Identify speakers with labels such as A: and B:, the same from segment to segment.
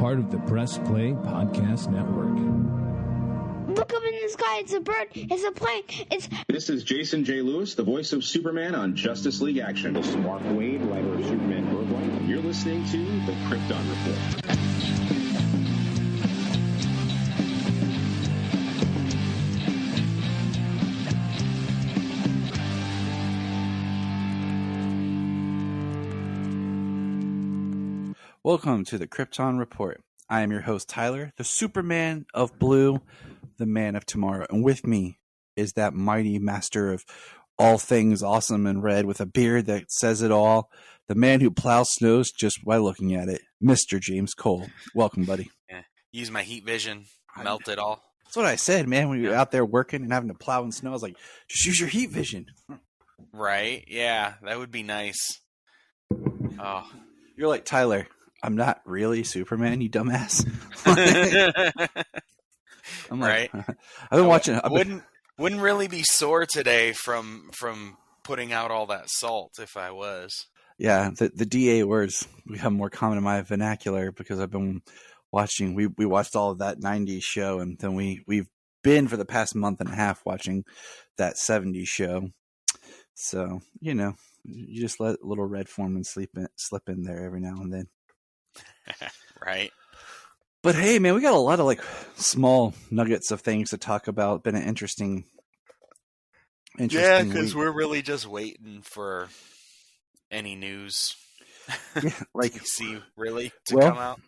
A: part of the Press Play Podcast Network.
B: Look up in the sky. It's a bird. It's a plane.
C: This is Jason J. Lewis, the voice of Superman on Justice League Action. This is Mark Wade, writer of Superman Birthright. You're listening to the Krypton Report.
D: Welcome to the Krypton Report. I am your host, Tyler, the Superman of Blue, the man of tomorrow. And with me is that mighty master of all things awesome and red with a beard that says it all, the man who plows snows just by looking at it, Mr. James Cole. Welcome, buddy.
E: Yeah. Use my heat vision, melt it all.
D: That's what I said, man, when you're out there working and having to plow in snow. I was like, just use your heat vision.
E: Right? Yeah, that would be nice. Oh,
D: You're like, Tyler, I'm not really Superman, you dumbass. I'm like,
E: right?
D: I've been watching.
E: Wouldn't really be sore today from putting out all that salt if I was.
D: Yeah, the DA words become more common in my vernacular because I've been watching. We watched all of that '90s show, and then we've been for the past month and a half watching that '70s show. So you just let little Red Foreman slip in there every now and then.
E: Right.
D: But hey, man, we got a lot of like small nuggets of things to talk about. Been an interesting
E: Yeah, because
D: week.
E: we're really just waiting for any news.
D: Yeah, like
E: DC really to come out.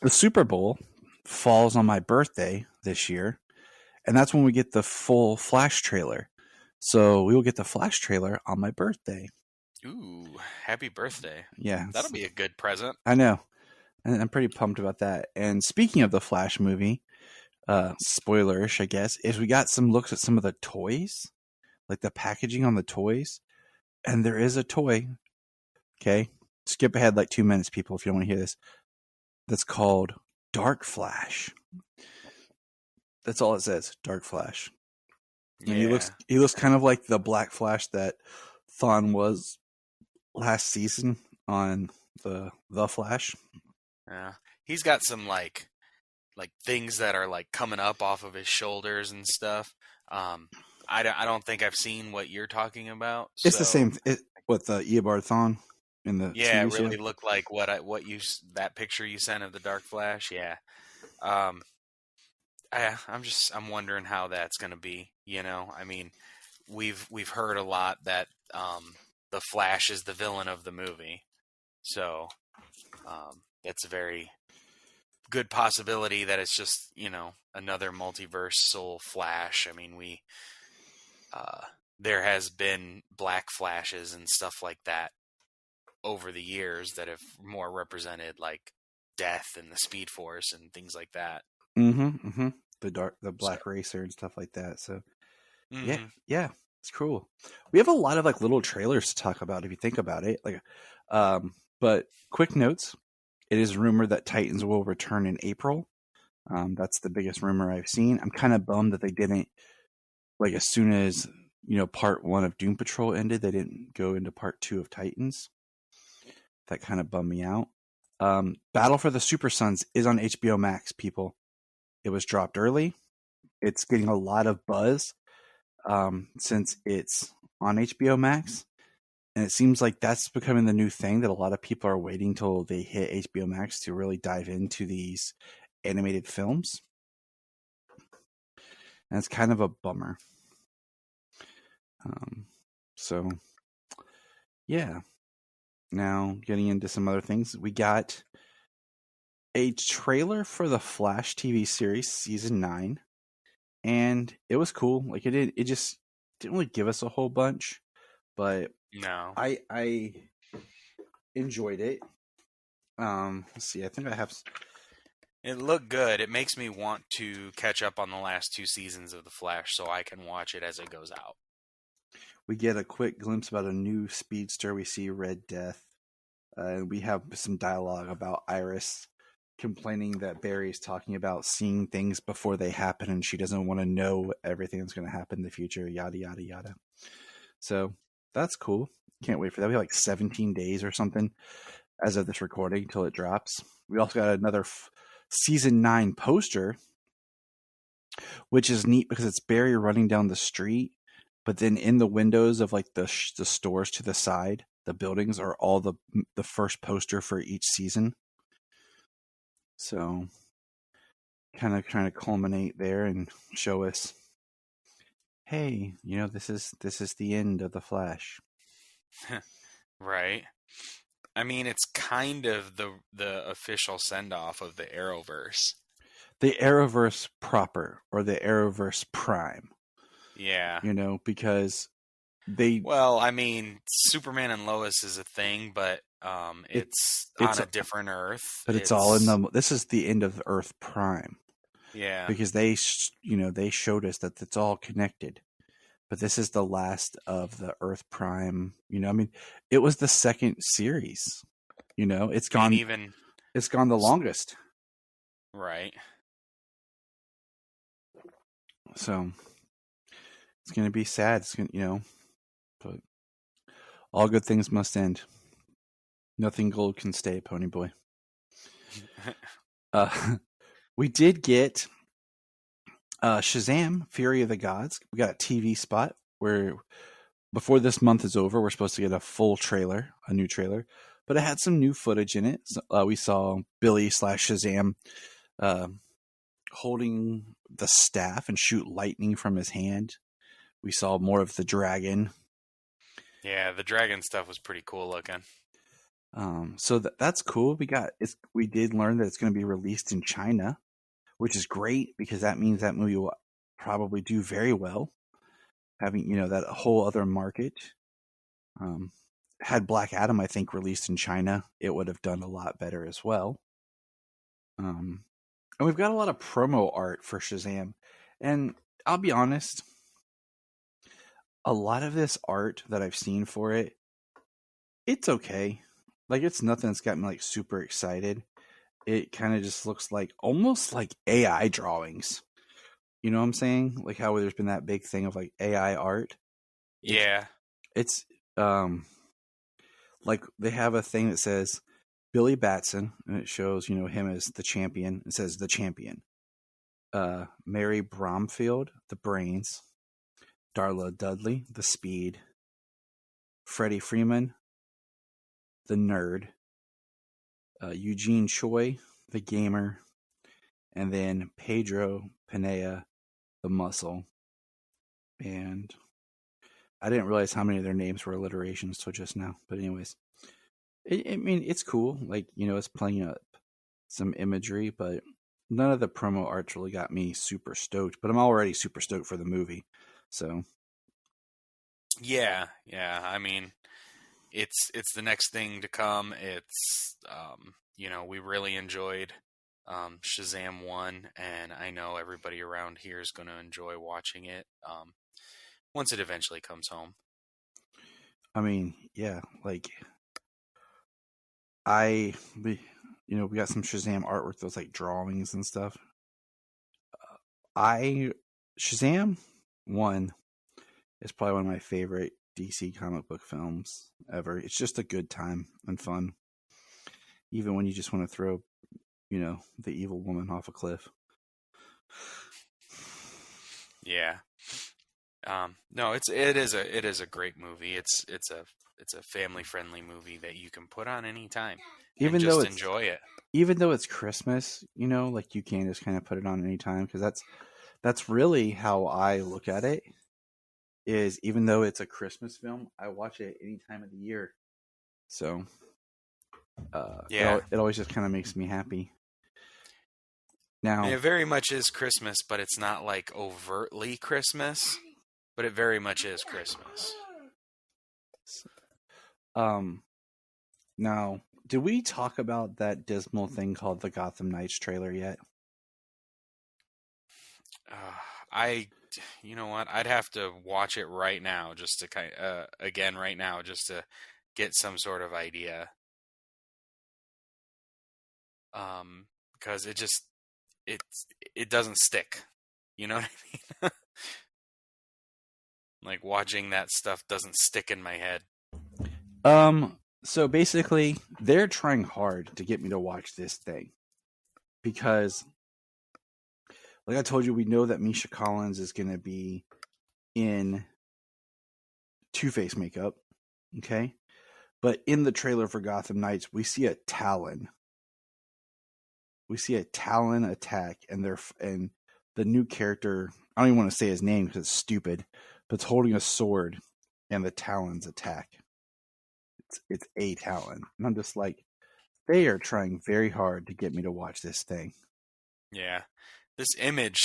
D: The Super Bowl falls on my birthday this year, and that's when we get the full Flash trailer. So we will get the Flash trailer on my birthday.
E: Ooh, happy birthday.
D: Yeah.
E: That'll be a good present.
D: I know. And I'm pretty pumped about that. And speaking of the Flash movie, spoilerish, I guess, is we got some looks at some of the toys, like the packaging on the toys. And there is a toy, okay? Skip ahead like 2 minutes, people, if you don't want to hear this. That's called Dark Flash. That's all it says, Dark Flash.
E: Yeah.
D: And he looks kind of like the Black Flash that Thawne was last season on the Flash.
E: Yeah, he's got some like things that are like coming up off of his shoulders and stuff. I don't think I've seen what you're talking about.
D: It's the same with Eobard Thawne in the
E: yeah,
D: TV
E: it really
D: show.
E: looked like that picture you sent of the Dark Flash. Yeah, I'm wondering how that's gonna be. I mean, we've heard a lot that the Flash is the villain of the movie, so it's a very good possibility that it's just another multiversal Flash. I mean, there has been Black Flashes and stuff like that over the years that have more represented like death and the Speed Force and things like that.
D: Mm-hmm. The Black Racer and stuff like that. So yeah, it's cool. We have a lot of like little trailers to talk about if you think about it. Like, but quick notes: it is rumored that Titans will return in April. That's the biggest rumor I've seen. I'm kind of bummed that they didn't, like, as soon as part 1 of Doom Patrol ended, they didn't go into part 2 of Titans. That kind of bummed me out. Battle for the Super Sons is on HBO Max, people. It was dropped early. It's getting a lot of buzz since it's on HBO Max. And it seems like that's becoming the new thing, that a lot of people are waiting till they hit HBO Max to really dive into these animated films. And it's kind of a bummer. So, yeah. Now, getting into some other things. We got a trailer for the Flash TV series, Season 9. And it was cool. Like, it just didn't really give us a whole bunch. But
E: no,
D: I enjoyed it. Let's see. I think I have.
E: It looked good. It makes me want to catch up on the last 2 seasons of The Flash so I can watch it as it goes out.
D: We get a quick glimpse about a new speedster. We see Red Death. We have some dialogue about Iris complaining that Barry's talking about seeing things before they happen, and she doesn't want to know everything that's going to happen in the future. Yada yada yada. So that's cool. Can't wait for that. We have like 17 days or something as of this recording till it drops. we also got another season 9 poster, which is neat because it's Barry running down the street, but then in the windows of like the stores to the side, the buildings are all the first poster for each season. So kind of trying to culminate there and show us, hey, this is the end of the Flash.
E: Right. I mean, it's kind of the official send-off of the Arrowverse.
D: The Arrowverse proper, or the Arrowverse Prime.
E: Yeah.
D: Because they...
E: Well, I mean, Superman and Lois is a thing, but it's on a different Earth.
D: But it's all in the... This is the end of Earth Prime.
E: Yeah.
D: Because they showed us that it's all connected. But this is the last of the Earth Prime. I mean, it was the second series. It's gone... It's gone the longest.
E: Right.
D: So it's going to be sad. It's going but all good things must end. Nothing gold can stay, Pony Boy. We did get Shazam! Fury of the Gods. We got a TV spot where before this month is over, we're supposed to get a full trailer, a new trailer, but it had some new footage in it. So, we saw Billy / Shazam holding the staff and shoot lightning from his hand. We saw more of the dragon.
E: Yeah, the dragon stuff was pretty cool looking.
D: So that's cool. We did learn that it's going to be released in China, which is great because that means that movie will probably do very well. Having that whole other market. Had Black Adam, I think, released in China, it would have done a lot better as well. And we've got a lot of promo art for Shazam. And I'll be honest, a lot of this art that I've seen for it, it's okay. Like, it's nothing that's got me, like, super excited. It kind of just looks like, almost like AI drawings. You know what I'm saying? Like how there's been that big thing of, like, AI art.
E: Yeah.
D: It's like, they have a thing that says Billy Batson, and it shows, him as the champion. It says the champion. Mary Bromfield, the brains. Darla Dudley, the speed. Freddie Freeman, the nerd. Eugene Choi, the gamer. And then Pedro Pineda, the muscle. And I didn't realize how many of their names were alliterations till just now. But anyways, I mean, it's cool. Like, it's playing up some imagery, but none of the promo arts really got me super stoked. But I'm already super stoked for the movie. So.
E: Yeah. I mean, it's the next thing to come. It's, we really enjoyed Shazam 1, and I know everybody around here is going to enjoy watching it once it eventually comes home.
D: I mean, yeah, like, we got some Shazam artwork, those like drawings and stuff. Shazam 1 is probably one of my favorite DC comic book films ever. It's just a good time and fun. Even when you just want to throw, the evil woman off a cliff.
E: Yeah. No, it is a great movie. It's a family friendly movie that you can put on any time.
D: Even though
E: enjoy it.
D: Even though it's Christmas, like you can just kind of put it on any time, because that's really how I look at it. Is even though it's a Christmas film, I watch it any time of the year. So, it always just kind of makes me happy. Now,
E: it very much is Christmas, but it's not like overtly Christmas, but it very much is Christmas.
D: Now, did we talk about that dismal thing called the Gotham Knights trailer yet?
E: You know what? I'd have to watch it right now just to just to get some sort of idea. Because it doesn't stick. You know what I mean? Like, watching that stuff doesn't stick in my head.
D: So basically, they're trying hard to get me to watch this thing because, like I told you, we know that Misha Collins is going to be in Two-Face makeup, okay? But in the trailer for Gotham Knights, we see a Talon. We see a Talon attack, and the new character, I don't even want to say his name because it's stupid, but it's holding a sword, and the Talons attack. It's a Talon. And I'm just like, they are trying very hard to get me to watch this thing.
E: Yeah. This image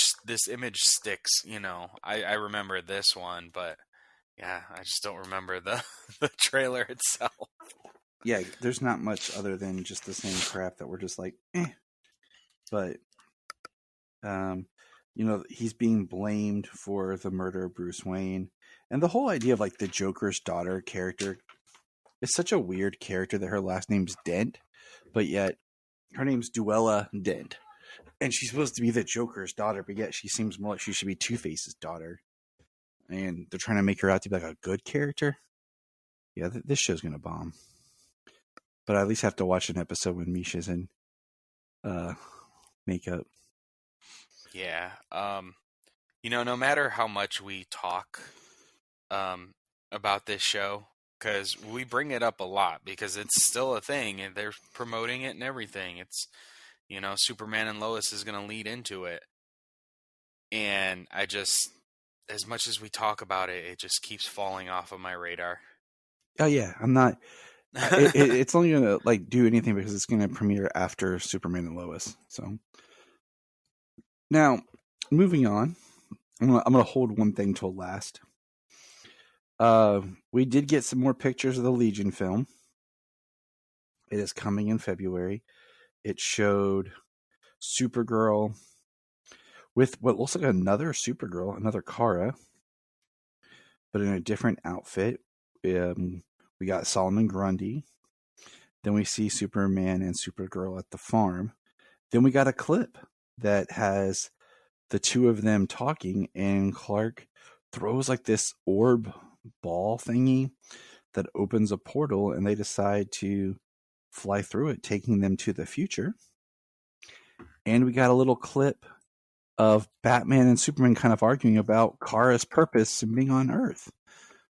E: sticks, you know. I remember this one, but yeah, I just don't remember the trailer itself.
D: Yeah, there's not much other than just the same crap that we're just like, eh. But, you know, he's being blamed for the murder of Bruce Wayne. And the whole idea of, like, the Joker's daughter character is such a weird character that her last name's Dent, but yet her name's Duella Dent. And she's supposed to be the Joker's daughter, but yet she seems more like she should be Two-Face's daughter. And they're trying to make her out to be like a good character. Yeah, this show's going to bomb. But I at least have to watch an episode when Misha's in makeup.
E: Yeah. You know, no matter how much we talk about this show, because we bring it up a lot because it's still a thing and they're promoting it and everything. It's, you know, Superman and Lois is going to lead into it. And I just, as much as we talk about it, it just keeps falling off of my radar.
D: Oh, yeah. I'm not. It's only going to like do anything because it's going to premiere after Superman and Lois. So now, moving on, I'm gonna hold one thing till last. We did get some more pictures of the Legion film. It is coming in February. It showed Supergirl with what looks like another Supergirl, another Kara, but in a different outfit. We got Solomon Grundy. Then we see Superman and Supergirl at the farm. Then we got a clip that has the two of them talking, and Clark throws like this orb ball thingy that opens a portal, and they decide to fly through it, taking them to the future. And we got a little clip of Batman and Superman kind of arguing about Kara's purpose in being on Earth.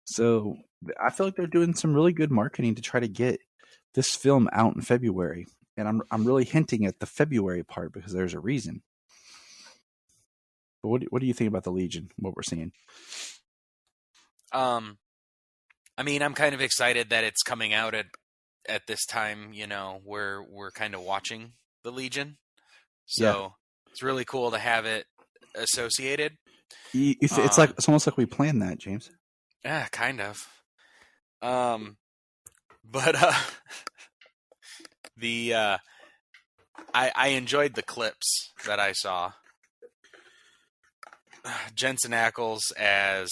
D: So I feel like they're doing some really good marketing to try to get this film out in February. And I'm really hinting at the February part because there's a reason. But what do you think about the Legion, what we're seeing?
E: I mean, I'm kind of excited that it's coming out at this time, you know, where we're kind of watching the Legion. So yeah. It's really cool to have it associated.
D: It's like it's almost like we planned that, James.
E: Yeah, kind of. I enjoyed the clips that I saw. Jensen Ackles as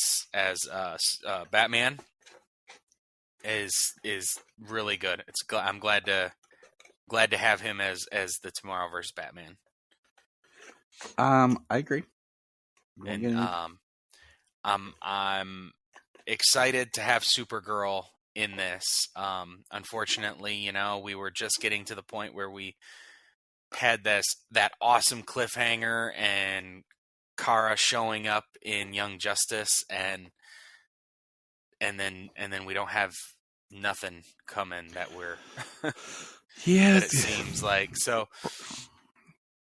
E: Batman is really good. I'm glad to have him as the Tomorrowverse Batman.
D: I agree.
E: And I'm excited to have Supergirl in this. Unfortunately, you know, we were just getting to the point where we had that awesome cliffhanger and Kara showing up in Young Justice and then we don't have nothing coming that we're
D: yeah,
E: that it seems like. So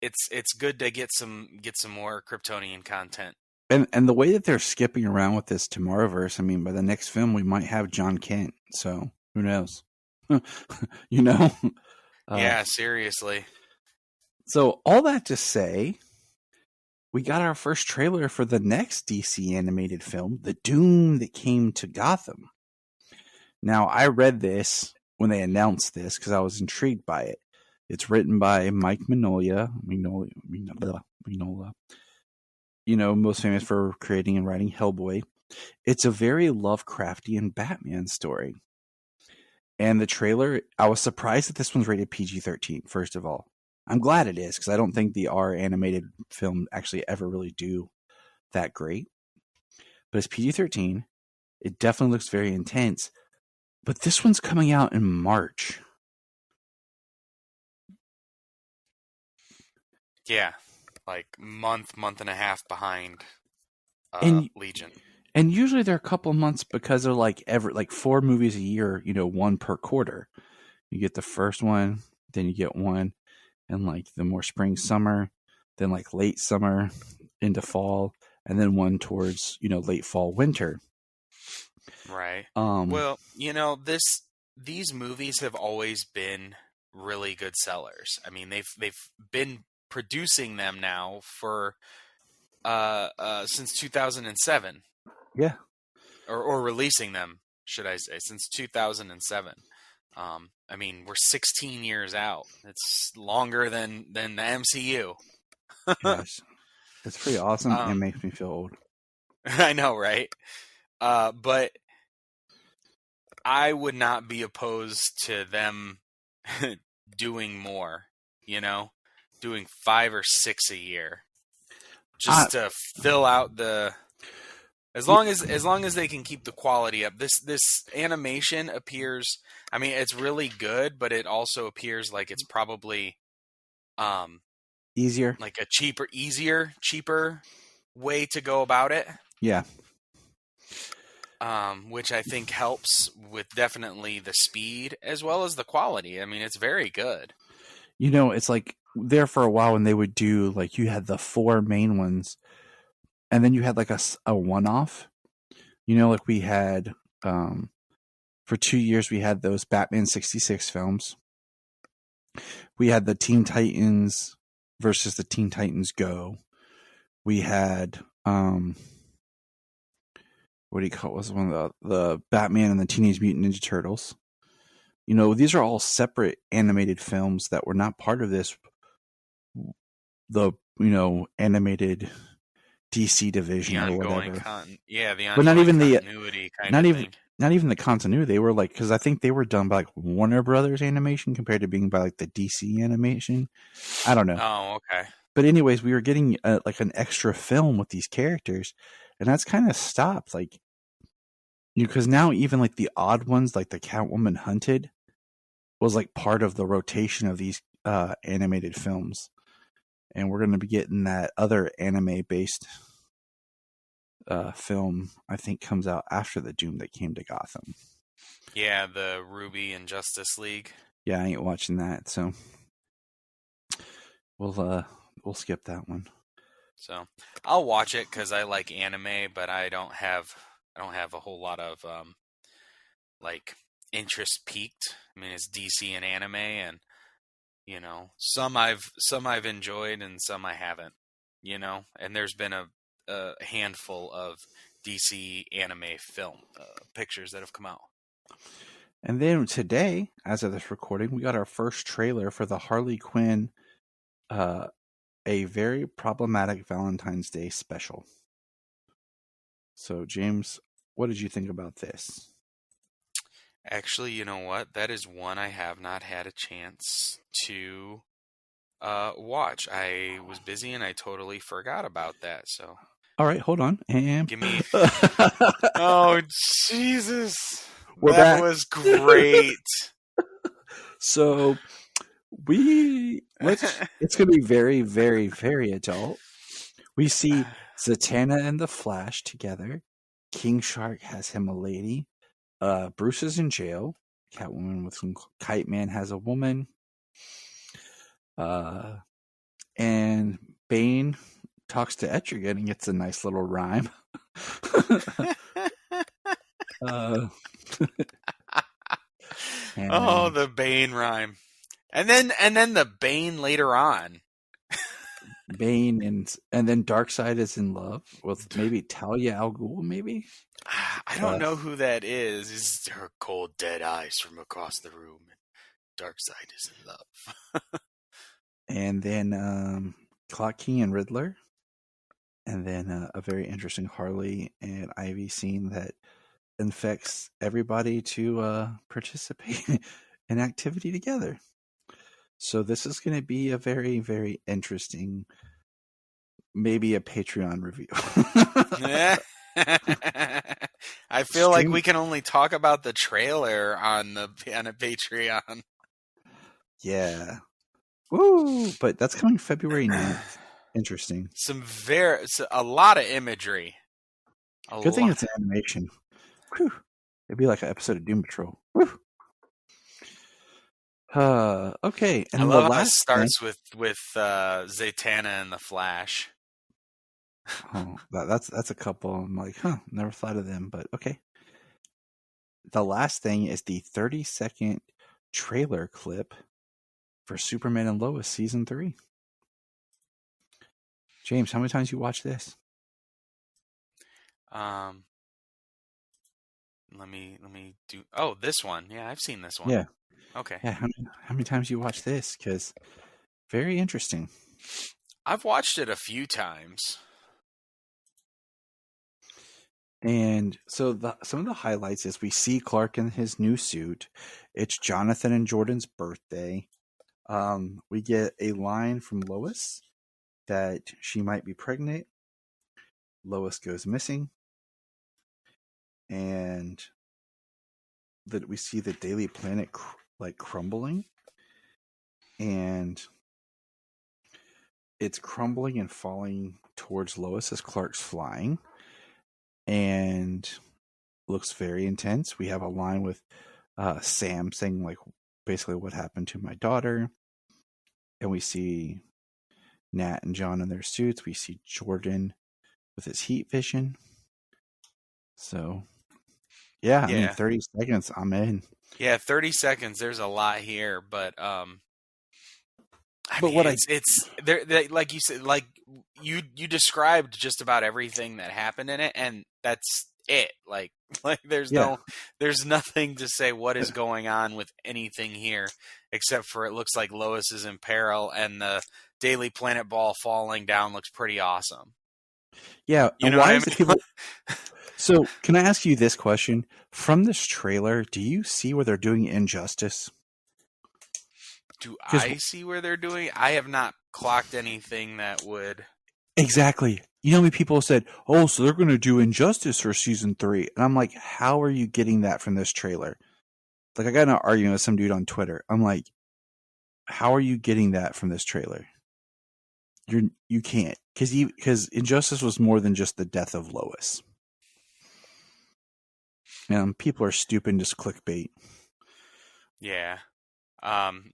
E: it's good to get some more Kryptonian content.
D: And the way that they're skipping around with this Tomorrowverse, I mean, by the next film we might have John Kent. So who knows? You know?
E: Yeah, seriously.
D: So all that to say, we got our first trailer for the next DC animated film, The Doom That Came to Gotham. Now, I read this when they announced this because I was intrigued by it. It's written by Mike Mignola. You know, most famous for creating and writing Hellboy. It's a very Lovecraftian Batman story. And the trailer, I was surprised that this one's rated PG-13, first of all. I'm glad it is, because I don't think the R animated film actually ever really do that great. But it's PG-13. It definitely looks very intense. But this one's coming out in March.
E: Yeah, like month and a half behind Legion.
D: And usually they're a couple months because they're like 4 movies a year, one per quarter. You get the first one, then you get one in like the more spring, summer, then like late summer into fall, and then one towards, late fall, winter.
E: Right. Well, these movies have always been really good sellers. I mean, they've been producing them now for since 2007.
D: Yeah.
E: Or releasing them, should I say, since 2007. I mean, we're 16 years out. It's longer than the MCU.
D: Yes. It's pretty awesome and makes me feel old.
E: I know, right? But I would not be opposed to them doing more, doing 5 or 6 a year, just to fill out the. As long as they can keep the quality up, this animation appears. I mean, it's really good, but it also appears like it's probably
D: easier,
E: like a cheaper way to go about it.
D: Yeah.
E: Which I think helps with definitely the speed as well as the quality. I mean, it's very good.
D: It's like there for a while when they would do like you had the 4 main ones, and then you had like a one-off. Like we had for 2 years we had those Batman 66 films. We had the Teen Titans versus the Teen Titans Go. We had what do you call it? Was one of the Batman and the Teenage Mutant Ninja Turtles. These are all separate animated films that were not part of this. The animated DC division or whatever.
E: The ongoing
D: but not even
E: continuity kind of thing.
D: Not even the continuity. They were like, because I think they were done by like Warner Brothers Animation compared to being by like the DC Animation. I don't know.
E: Oh, okay.
D: But anyways, we were getting like an extra film with these characters, and that's kind of stopped. Like, because now even like the odd ones, like the Catwoman Hunted, was like part of the rotation of these animated films. And we're going to be getting that other anime-based film, I think, comes out after the Doom That Came to Gotham.
E: Yeah, the Ruby and Justice League.
D: Yeah, I ain't watching that, so we'll skip that one.
E: So I'll watch it because I like anime, but I don't have a whole lot of like interest peaked. I mean, it's DC and anime, and some I've enjoyed and some I haven't, and there's been a handful of DC anime film pictures that have come out.
D: And then today, as of this recording, we got our first trailer for the Harley Quinn, a very problematic Valentine's Day special. So, James, what did you think about this?
E: Actually, you know what? That is one I have not had a chance to watch. I was busy and I totally forgot about that. So,
D: all right, hold on. And
E: give me. Oh, Jesus!
D: We're
E: that
D: back.
E: Was great.
D: So it's going to be very, very, very adult. We see Zatanna and the Flash together. King Shark has him a lady. Bruce is in jail. Catwoman with some Kite Man has a woman. And Bane talks to Etrigan and gets a nice little rhyme.
E: The Bane rhyme. And then the Bane later on.
D: Bane and then Darkseid is in love with maybe Talia al Ghul, maybe?
E: I don't know who that is. It's her cold, dead eyes from across the room. And Darkseid is in love.
D: And then Clock King and Riddler. And then a very interesting Harley and Ivy scene that infects everybody to participate in activity together. So this is going to be a very, very interesting, maybe a Patreon review.
E: I feel like we can only talk about the trailer on a Patreon.
D: Yeah. Woo! But that's coming February 9th. Interesting.
E: A lot of imagery.
D: Good thing it's an animation. Whew. It'd be like an episode of Doom Patrol. Whew. Okay. And
E: I love
D: the
E: how it
D: last
E: starts with Zatanna and the Flash.
D: Oh, that's a couple. I'm like, never thought of them, but okay. The last thing is the 30-second trailer clip for Superman and Lois season 3. James, how many times you watched this?
E: Let me do. Oh, this one. Yeah, I've seen this one.
D: Yeah.
E: Okay.
D: Yeah. How many times you watched this? Because very interesting.
E: I've watched it a few times.
D: And so some of the highlights is we see Clark in his new suit. It's Jonathan and Jordan's birthday. We get a line from Lois that she might be pregnant. Lois goes missing. And that we see the Daily Planet crumbling. And it's crumbling and falling towards Lois as Clark's flying. And looks very intense. We have a line with Sam saying, like, basically what happened to my daughter. And we see Nat and John in their suits. We see Jordan with his heat vision. So, yeah, I mean, 30 seconds, I'm in.
E: Yeah, 30 seconds. There's a lot here, but it's there. Like you said, like you described just about everything that happened in it, and that's it. Like there's nothing to say what is going on with anything here, except for it looks like Lois is in peril, and the Daily Planet ball falling down looks pretty awesome.
D: Yeah,
E: you know why is
D: people? So, can I ask you this question? From this trailer, do you see where they're doing injustice?
E: Do I see where they're doing? I have not clocked anything that would.
D: Exactly. You know how many people said, oh, so they're going to do Injustice for season 3. And I'm like, how are you getting that from this trailer? Like, I got in an argument with some dude on Twitter. I'm like, how are you getting that from this trailer? You can't. Because Injustice was more than just the death of Lois. People are stupid and just clickbait.
E: Yeah.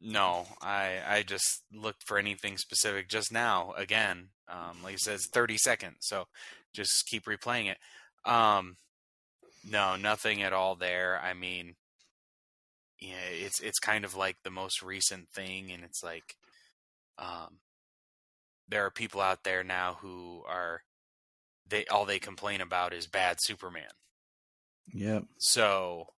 E: No, I just looked for anything specific just now. Again, like it says, 30 seconds. So just keep replaying it. No, nothing at all there. I mean, yeah, it's kind of like the most recent thing, and it's like, there are people out there now who all they complain about is bad Superman.
D: Yep.
E: So,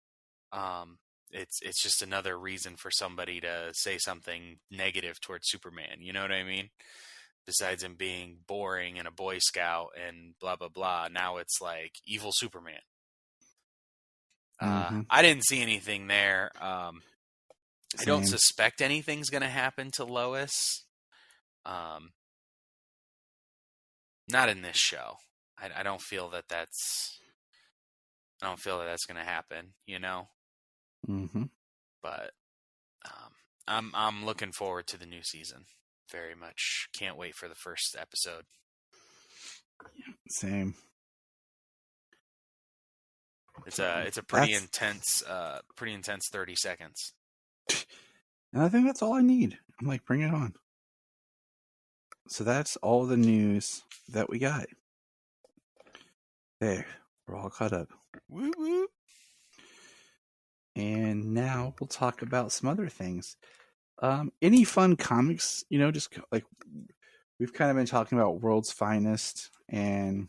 E: it's just another reason for somebody to say something negative towards Superman. You know what I mean? Besides him being boring and a Boy Scout and blah, blah, blah. Now it's like evil Superman. I didn't see anything there. I don't suspect anything's going to happen to Lois. Not in this show. I don't feel that that's going to happen, you know?
D: Mm-hmm.
E: But I'm looking forward to the new season. Very much. Can't wait for the first episode.
D: Same.
E: It's a pretty intense 30 seconds.
D: And I think that's all I need. I'm like, bring it on. So that's all the news that we got. There, we're all caught up.
E: Woo woo.
D: And now we'll talk about some other things. Any fun comics, just like we've kind of been talking about World's Finest, and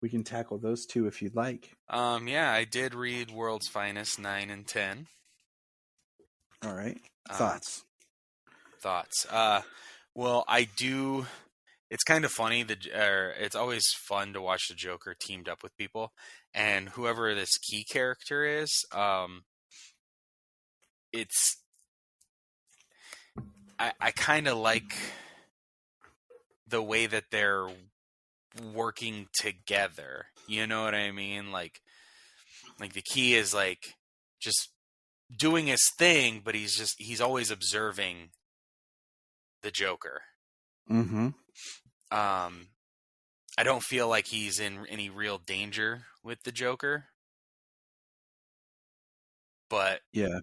D: we can tackle those two if you'd like.
E: Yeah, I did read World's Finest 9 and 10.
D: All right. Thoughts?
E: Well, I do. It's kind of funny. It's always fun to watch the Joker teamed up with people, and whoever this key character is, I kind of like the way that they're working together. You know what I mean? Like the key is like just doing his thing, but he's always observing the Joker.
D: Mm-hmm.
E: I don't feel like he's in any real danger with the Joker, but
D: Yeah.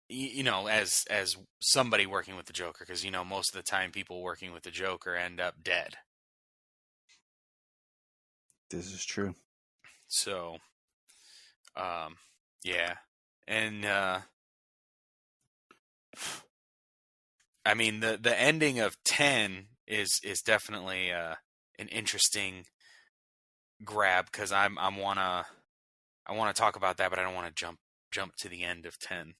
E: you know, as somebody working with the Joker, because you know most of the time people working with the Joker end up dead.
D: This is true.
E: So, yeah, and I mean the ending of 10 is definitely an interesting grab, because I wanna talk about that, but I don't want to jump to the end of 10.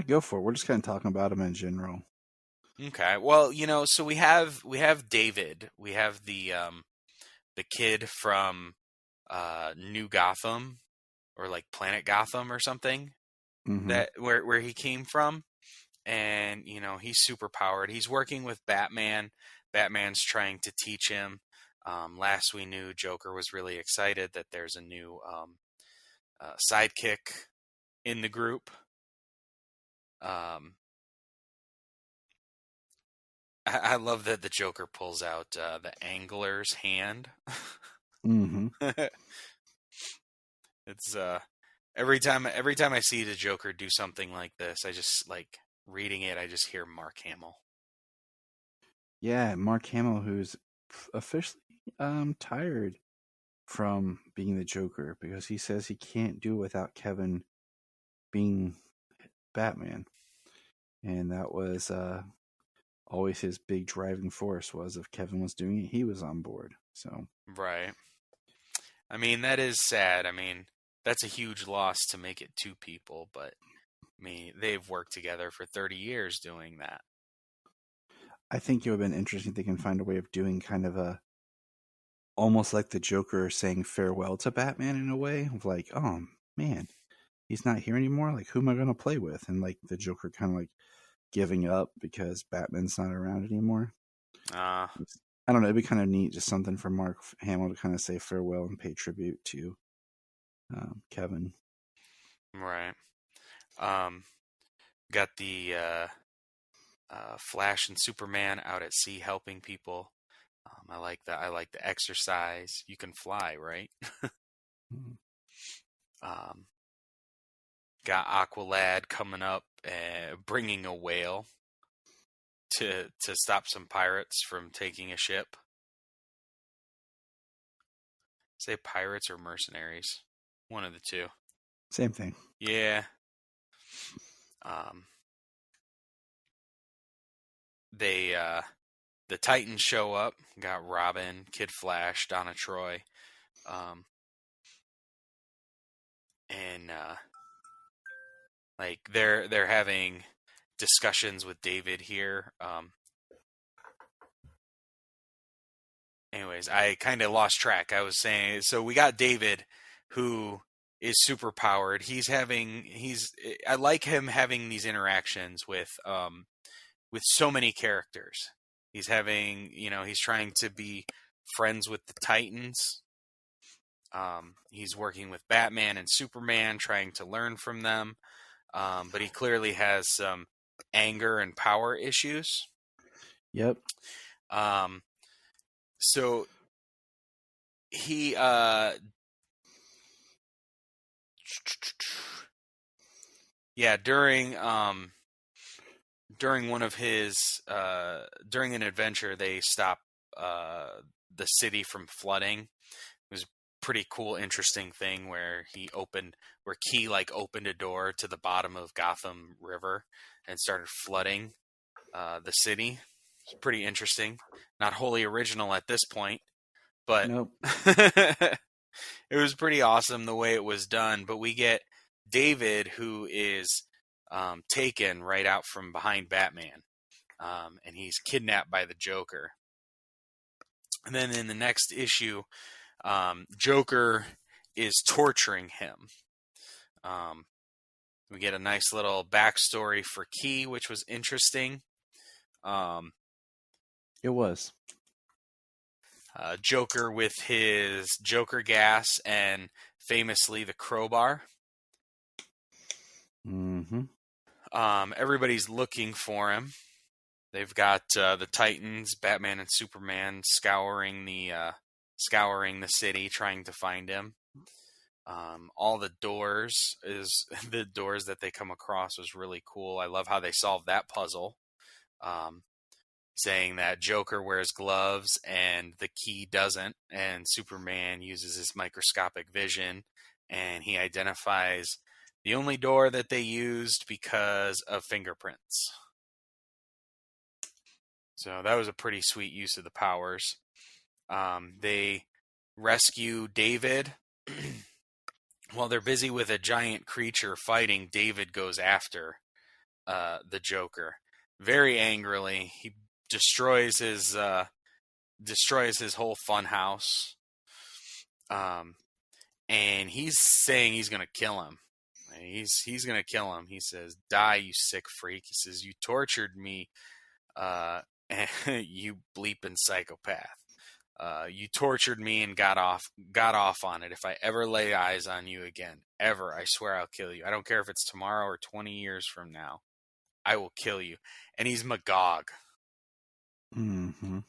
D: Go for it. We're just kind of talking about him in general.
E: Okay. Well, you know, so we have David. We have the kid from New Gotham, or like Planet Gotham or something,
D: Mm-hmm.
E: that where he came from. And, you know, he's super powered. He's working with Batman. Batman's trying to teach him. Last we knew, Joker was really excited that there's a new sidekick in the group. I love that the Joker pulls out the Angler's hand.
D: Mm-hmm.
E: It's every time I see the Joker do something like this, I just like reading it. I just hear Mark Hamill.
D: Yeah, Mark Hamill, who's officially tired from being the Joker, because he says he can't do it without Kevin being Batman, and that was always his big driving force. Was if Kevin was doing it, he was on board. So
E: Right. I mean, that is sad. I mean, that's a huge loss to make it two people, but I mean, they've worked together for 30 years doing that.
D: I think it would have been interesting if they can find a way of doing kind of a almost like the Joker saying farewell to Batman in a way of like, oh man, he's not here anymore. Like, who am I going to play with? And like the Joker kind of like giving up because Batman's not around anymore. I don't know. It'd be kind of neat, just something for Mark Hamill to kind of say farewell and pay tribute to Kevin.
E: Right. Got the Flash and Superman out at sea helping people. I like that. I like the exercise. You can fly, right? Got Aqualad coming up, bringing a whale to stop some pirates from taking a ship. Say pirates or mercenaries, one of the two.
D: Same thing.
E: Yeah. The Titans show up. Got Robin, Kid Flash, Donna Troy, and like they're having discussions with David here. Anyways, I kind of lost track. I was saying, so we got David, who is super powered. I like him having these interactions with so many characters. He's having, you know, he's trying to be friends with the Titans. He's working with Batman and Superman, trying to learn from them. But he clearly has some anger and power issues.
D: Yep.
E: So he during one of his during an adventure, they stop the city from flooding. It was a pretty cool, interesting thing where Key like opened a door to the bottom of Gotham River and started flooding the city. It's pretty interesting. Not wholly original at this point, but
D: nope.
E: It was pretty awesome the way it was done. But we get David, who is taken right out from behind Batman, and he's kidnapped by the Joker. And then in the next issue, Joker is torturing him. We get a nice little backstory for Key, which was interesting.
D: It It was.
E: Joker with his Joker gas and famously the crowbar.
D: Mm-hmm.
E: Everybody's looking for him. They've got the Titans, Batman and Superman scouring the city trying to find him. All the doors the doors that they come across was really cool. I love how they solved that puzzle. Saying that Joker wears gloves and the key doesn't, and Superman uses his microscopic vision, and he identifies the only door that they used because of fingerprints. So that was a pretty sweet use of the powers. They rescue David. While they're busy with a giant creature fighting, David goes after the Joker very angrily. He destroys his whole fun house, and he's saying he's gonna kill him. He's gonna kill him. He says, "Die, you sick freak." He says, "You tortured me, you bleeping psychopath. You tortured me and got off on it. If I ever lay eyes on you again, ever, I swear I'll kill you. I don't care if it's tomorrow or 20 years from now. I will kill you." And he's Magog.
D: Mm-hmm.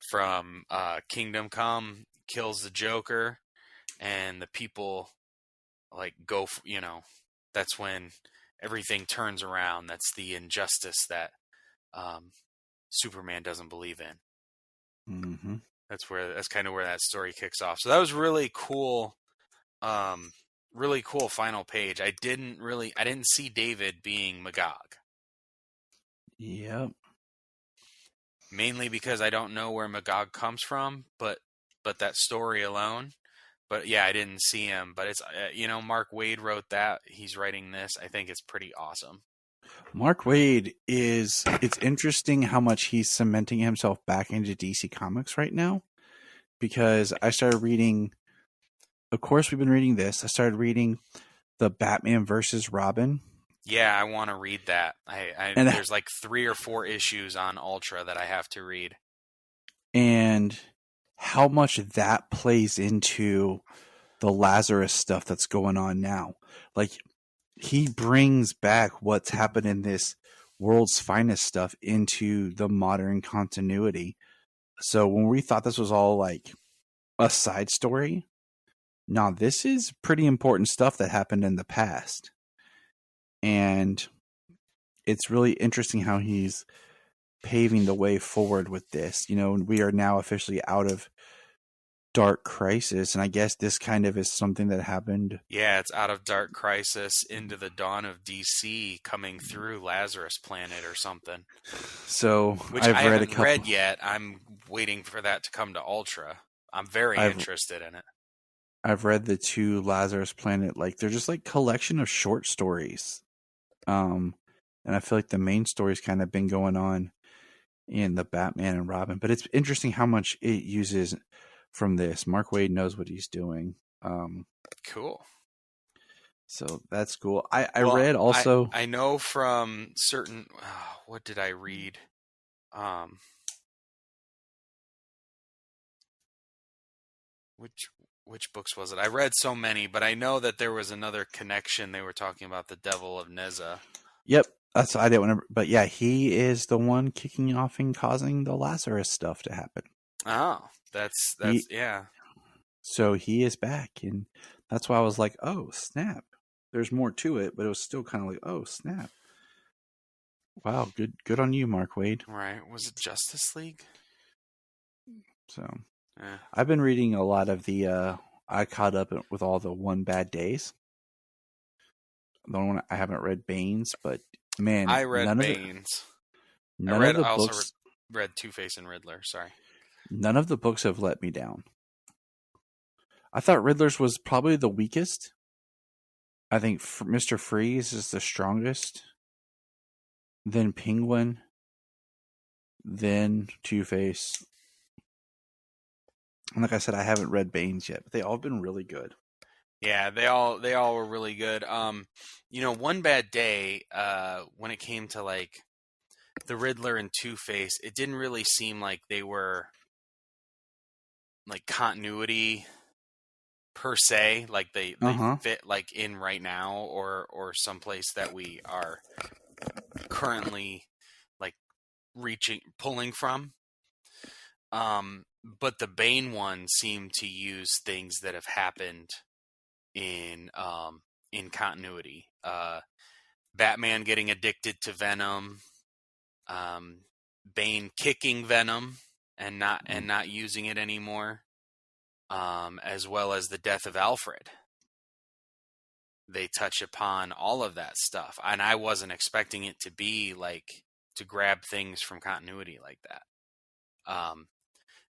E: From Kingdom Come, kills the Joker, and the people go. That's when everything turns around. That's the injustice that Superman doesn't believe in.
D: Mm-hmm.
E: That's kind of where that story kicks off. So that was really cool. Really cool final page. I didn't see David being Magog.
D: Yep.
E: Mainly because I don't know where Magog comes from, but that story alone. But yeah, I didn't see him. But it's Mark Waid wrote that. He's writing this. I think it's pretty awesome.
D: Mark Waid it's interesting how much he's cementing himself back into DC Comics right now, because I started reading, of course we've been reading this. I started reading the Batman versus Robin.
E: Yeah, I want to read that. There's 3 or 4 issues on Ultra that I have to read.
D: And how much that plays into the Lazarus stuff that's going on now. He brings back what's happened in this World's Finest stuff into the modern continuity. So when we thought this was all a side story, no, this is pretty important stuff that happened in the past. And it's really interesting how he's paving the way forward with this. We are now officially out of Dark Crisis, and I guess this kind of is something that happened.
E: Yeah, it's out of Dark Crisis into the dawn of DC, coming through Lazarus Planet or something.
D: So
E: which
D: I've
E: I
D: read
E: haven't read yet. I'm waiting for that to come to Ultra. I'm very interested in it.
D: I've read the 2 Lazarus Planet. They're just collection of short stories. And I feel like the main story's kind of been going on in the Batman and Robin, but it's interesting how much it uses from this. Mark Waid knows what he's doing.
E: Cool.
D: So that's cool. I read also.
E: I know from certain. What did I read? Which books was it? I read so many, but I know that there was another connection. They were talking about the Devil of Neza.
D: Yep, that's I didn't remember, but yeah, he is the one kicking off and causing the Lazarus stuff to happen.
E: Oh, that's yeah.
D: So he is back, and that's why I was like, "Oh snap!" There's more to it, but it was still kind of like, "Oh snap!" Wow, good on you, Mark Waid.
E: Right? Was it Justice League?
D: So. I've been reading a lot of the. I caught up with all the One Bad Days. The one I haven't read Bane's, but man,
E: I read Bane's. I also read Two-Face and Riddler. Sorry,
D: none of the books have let me down. I thought Riddler's was probably the weakest. I think Mr. Freeze is the strongest. Then Penguin. Then Two-Face. And like I said, I haven't read Bane's yet, but they all have been really good.
E: Yeah, they all were really good. One Bad Day, when it came to the Riddler and Two-Face, it didn't really seem like they were like continuity per se, like they fit like in right now or someplace that we are currently like pulling from. But the Bane one seemed to use things that have happened in continuity. Batman getting addicted to Venom, Bane kicking Venom and not using it anymore, as well as the death of Alfred. They touch upon all of that stuff, and I wasn't expecting it to be like to grab things from continuity like that.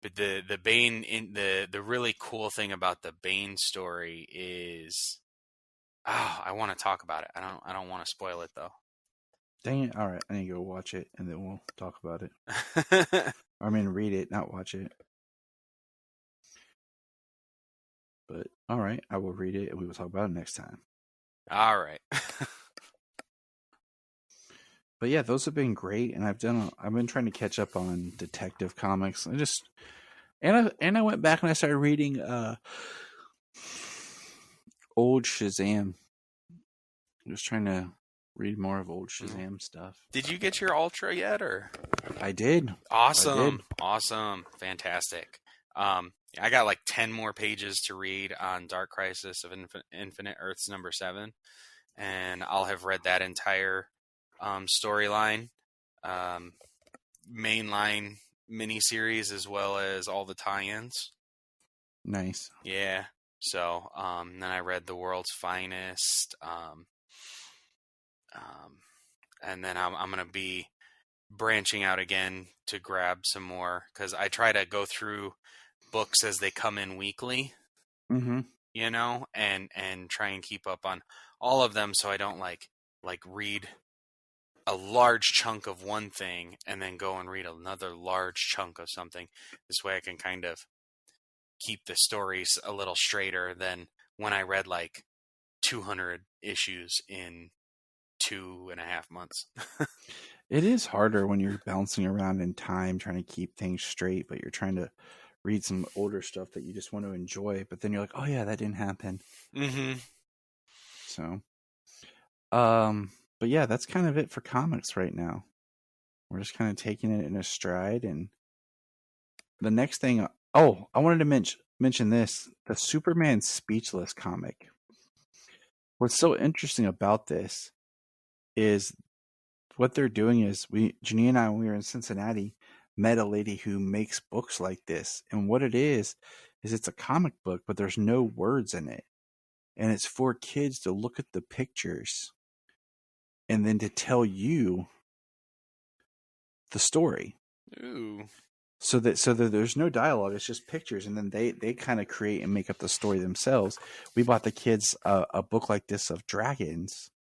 E: But the Bane the really cool thing about the Bane story is, I want to talk about it. I don't want to spoil it though.
D: Dang it! All right, I need to go watch it, and then we'll talk about it. I mean, read it, not watch it. But all right, I will read it, and we will talk about it next time.
E: All right.
D: But yeah, those have been great, and I've been trying to catch up on Detective Comics. I went back and I started reading old Shazam. I'm just trying to read more of old Shazam stuff.
E: Did you get your Ultra yet, or?
D: I did.
E: Awesome. Awesome. Fantastic. I got like 10 more pages to read on Dark Crisis of Infinite Earths number 7, and I'll have read that entire storyline, mainline miniseries, as well as all the tie-ins.
D: Nice.
E: Yeah. So then I read The World's Finest, and then I'm going to be branching out again to grab some more, because I try to go through books as they come in weekly, you know, and try and keep up on all of them, so I don't like read a large chunk of one thing and then go and read another large chunk of something. This way I can kind of keep the stories a little straighter than when I read like 200 issues in 2.5 months.
D: It is harder when you're bouncing around in time trying to keep things straight, but you're trying to read some older stuff that you just want to enjoy, but then you're like, oh yeah, that didn't happen. So but yeah, that's kind of it for comics right now. We're just kind of taking it in a stride. And the next thing, I wanted to mention this, the Superman Speechless comic. What's so interesting about this is what they're doing is Janine and I, when we were in Cincinnati, met a lady who makes books like this. And what it is it's a comic book, but there's no words in it. And it's for kids to look at the pictures and then to tell you the story.
E: Ooh.
D: So that there's no dialogue, it's just pictures, and then they kind of create and make up the story themselves. We bought the kids a book like this of dragons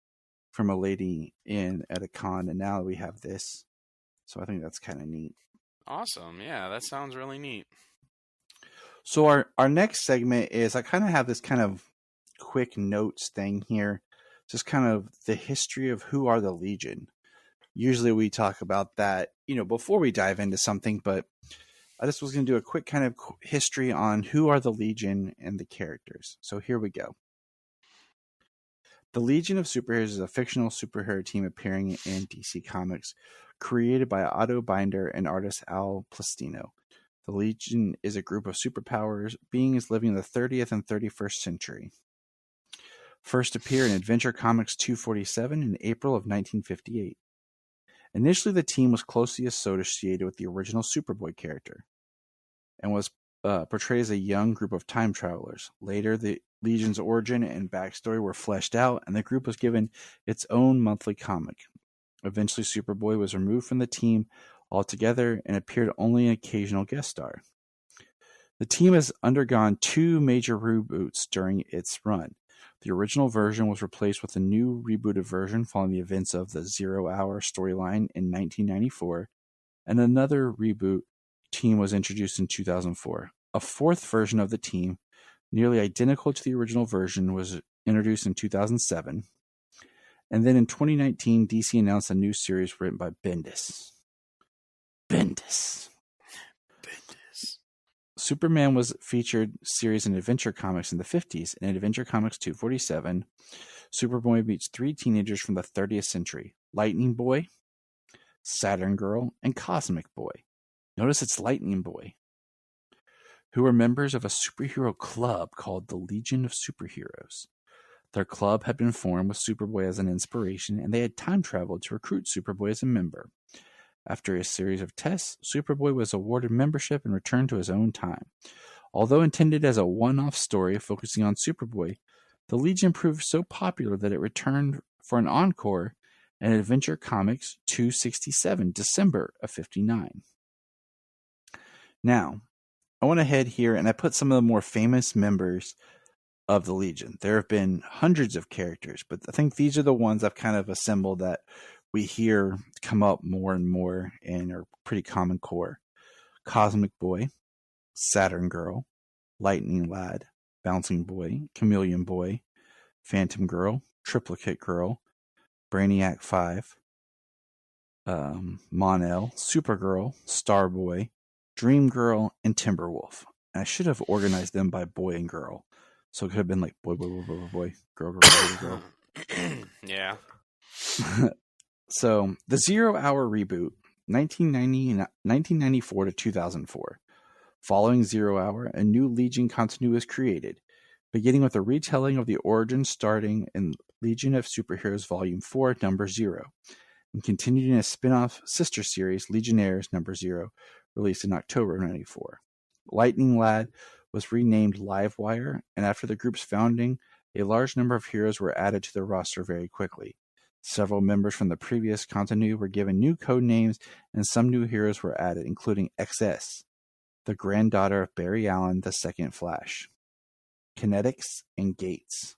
D: from a lady at a con, and now we have this. So I think that's kind of neat.
E: Awesome. Yeah, that sounds really neat.
D: So our next segment is, I kind of have this kind of quick notes thing here. Just kind of the history of who are the Legion. Usually we talk about that, before we dive into something, but I just was going to do a quick kind of history on who are the Legion and the characters. So here we go. The Legion of Superheroes is a fictional superhero team appearing in DC Comics, created by Otto Binder and artist Al Plastino. The Legion is a group of superpowers beings living in the 30th and 31st century. First appeared in Adventure Comics 247 in April of 1958. Initially, the team was closely associated with the original Superboy character and was portrayed as a young group of time travelers. Later, the Legion's origin and backstory were fleshed out, and the group was given its own monthly comic. Eventually, Superboy was removed from the team altogether and appeared only an occasional guest star. The team has undergone 2 major reboots during its run. The original version was replaced with a new rebooted version following the events of the 0 Hour storyline in 1994, and another reboot team was introduced in 2004. A 4th version of the team, nearly identical to the original version, was introduced in 2007. And then in 2019, DC announced a new series written by Bendis. Bendis. Superman was featured series in Adventure Comics in the 50s. In Adventure Comics 247, Superboy meets 3 teenagers from the 30th century: Lightning Boy, Saturn Girl, and Cosmic Boy. Notice it's Lightning Boy, who were members of a superhero club called the Legion of Superheroes. Their club had been formed with Superboy as an inspiration, and they had time traveled to recruit Superboy as a member. After a series of tests, Superboy was awarded membership and returned to his own time. Although intended as a one-off story focusing on Superboy, the Legion proved so popular that it returned for an encore in Adventure Comics 267, December of 59. Now, I went ahead here and I put some of the more famous members of the Legion. There have been hundreds of characters, but I think these are the ones I've kind of assembled that we hear come up more and more and are pretty common core. Cosmic Boy, Saturn Girl, Lightning Lad, Bouncing Boy, Chameleon Boy, Phantom Girl, Triplicate Girl, Brainiac 5, Mon-El, Supergirl, Starboy, Dream Girl, and Timberwolf. And I should have organized them by boy and girl. So it could have been like boy, girl, girl.
E: Yeah.
D: So the 0 Hour reboot, 1994 to 2004. Following 0 Hour, a new Legion continuity was created, beginning with a retelling of the origin starting in Legion of Superheroes Volume 4, Number 0, and continued in a spin-off sister series, Legionnaires Number 0, released in October of 94. Lightning Lad was renamed Livewire, and after the group's founding, a large number of heroes were added to the roster very quickly. Several members from the previous continuity were given new code names, and some new heroes were added, including XS, the granddaughter of Barry Allen, the second Flash, Kinetics, and Gates.